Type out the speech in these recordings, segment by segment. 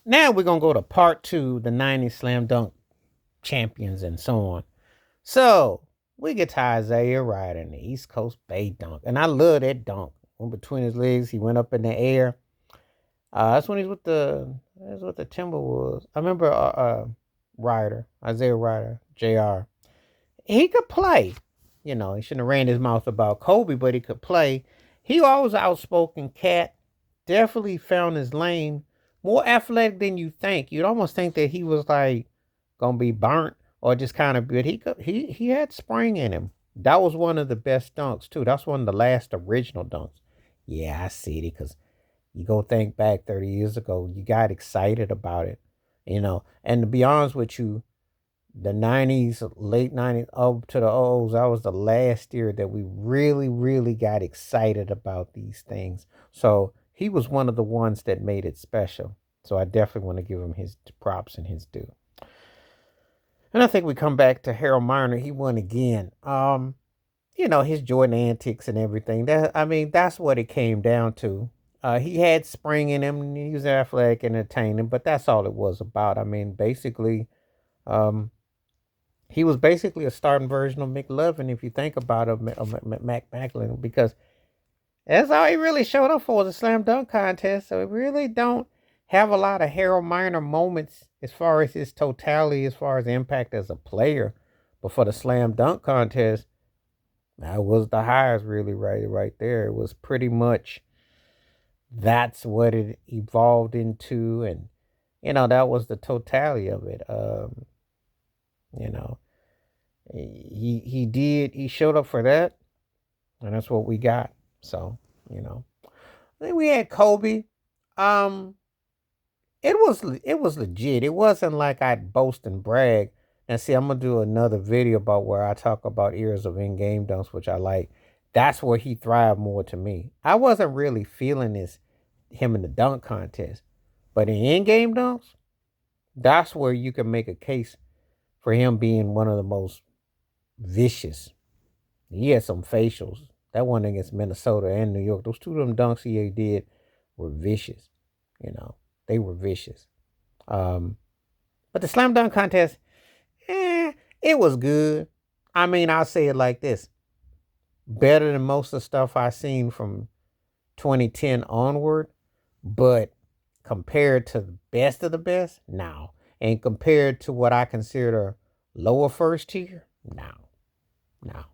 Now we're gonna go to part two, the '90s slam dunk champions and so on. So we get to Isaiah Ryder in the East Coast Bay dunk, and I love that dunk. Went between his legs, he went up in the air. That's when he's with the Timberwolves. I remember Ryder, Isaiah Ryder, Jr. He could play. You know, he shouldn't have ran his mouth about Kobe, but he could play. He always outspoken cat. Definitely found his lane. More athletic than you think. You'd almost think that he was like gonna be burnt or just kind of good. He had spring in him. That was one of the best dunks too. That's one of the last original dunks. Yeah, I see it because you go think back 30 years ago, you got excited about it, you know. And to be honest with you, the '90s, late '90s, up to the O's, that was the last year that we really, really got excited about these things. So he was one of the ones that made it special. So I definitely want to give him his props and his due. And I think we come back to Harold Miner. He won again. You know, his Jordan antics and everything. That's what it came down to. He had spring in him. And he was athletic and entertaining, but that's all it was about. I mean, basically, um, he was basically a starting version of McLovin, if you think about it, of Mac Macklin, because that's all he really showed up for was a slam dunk contest. So we really don't have a lot of Harold Miner moments as far as his totality, as far as impact as a player. But for the slam dunk contest, that was the highest, really, right there. It was pretty much that's what it evolved into, and that was the totality of it. You know, he showed up for that, and that's what we got. So then we had Kobe. Um, it was legit. It wasn't like I'd boast and brag. And see, I'm gonna do another video about where I talk about eras of in-game dunks, which I like. That's where he thrived more to me. I wasn't really feeling him in the dunk contest, but in in-game dunks, that's where you can make a case for him being one of the most vicious. He had some facials. That one against Minnesota and New York. Those two of them dunks he did were vicious. You know, they were vicious. Um, but the slam dunk contest, it was good. I mean, I'll say it like this: better than most of the stuff I seen from 2010 onward. But compared to the best of the best, no. And compared to what I consider lower first tier, no, no.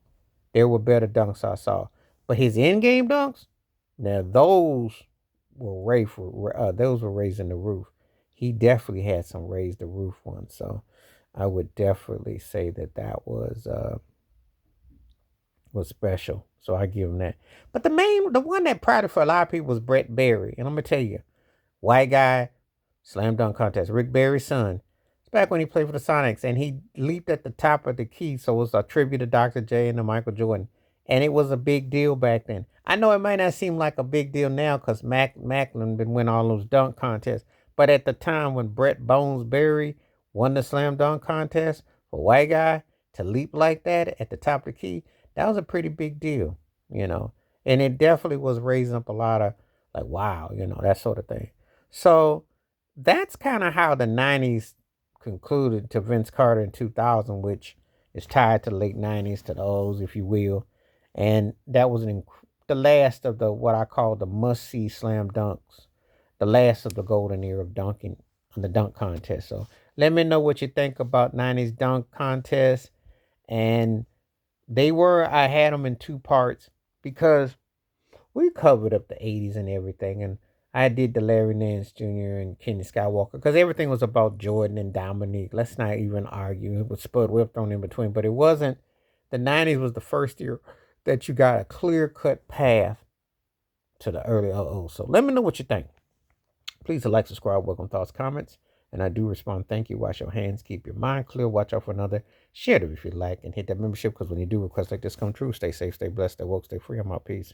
There were better dunks I saw, but his in-game dunks, now those were raising the roof. He definitely had some raise the roof ones, so I would definitely say that was special. So I give him that. But the one that prided for a lot of people was Brett Berry, and I'm gonna tell you, white guy, slam dunk contest, Rick Barry's son. It's back when he played for the Sonics, and he leaped at the top of the key, so it was a tribute to Dr. J and to Michael Jordan, and it was a big deal back then. I know it might not seem like a big deal now because Macklin been win all those dunk contests, but at the time when Brett Bones Berry won the slam dunk contest for white guy to leap like that at the top of the key, that was a pretty big deal, you know, and it definitely was raising up a lot of like wow, that sort of thing. So that's kind of how the '90s concluded to Vince Carter in 2000, which is tied to the late '90s to the O's, if you will. And that was the last of the what I call the must see slam dunks, the last of the golden era of dunking on the dunk contest. So let me know what you think about '90s dunk contest. And I had them in two parts because we covered up the '80s and everything, and I did the Larry Nance Jr. and Kenny Skywalker because everything was about Jordan and Dominique. Let's not even argue. It was Spud Webb thrown in between, but it wasn't. The '90s was the first year that you got a clear cut path to the early '00s. So let me know what you think. Please like, subscribe, welcome thoughts, comments. And I do respond. Thank you. Wash your hands. Keep your mind clear. Watch out for another. Share it if you like. And hit that membership because when you do requests like this come true, stay safe, stay blessed, stay woke, stay free. I'm out. Peace.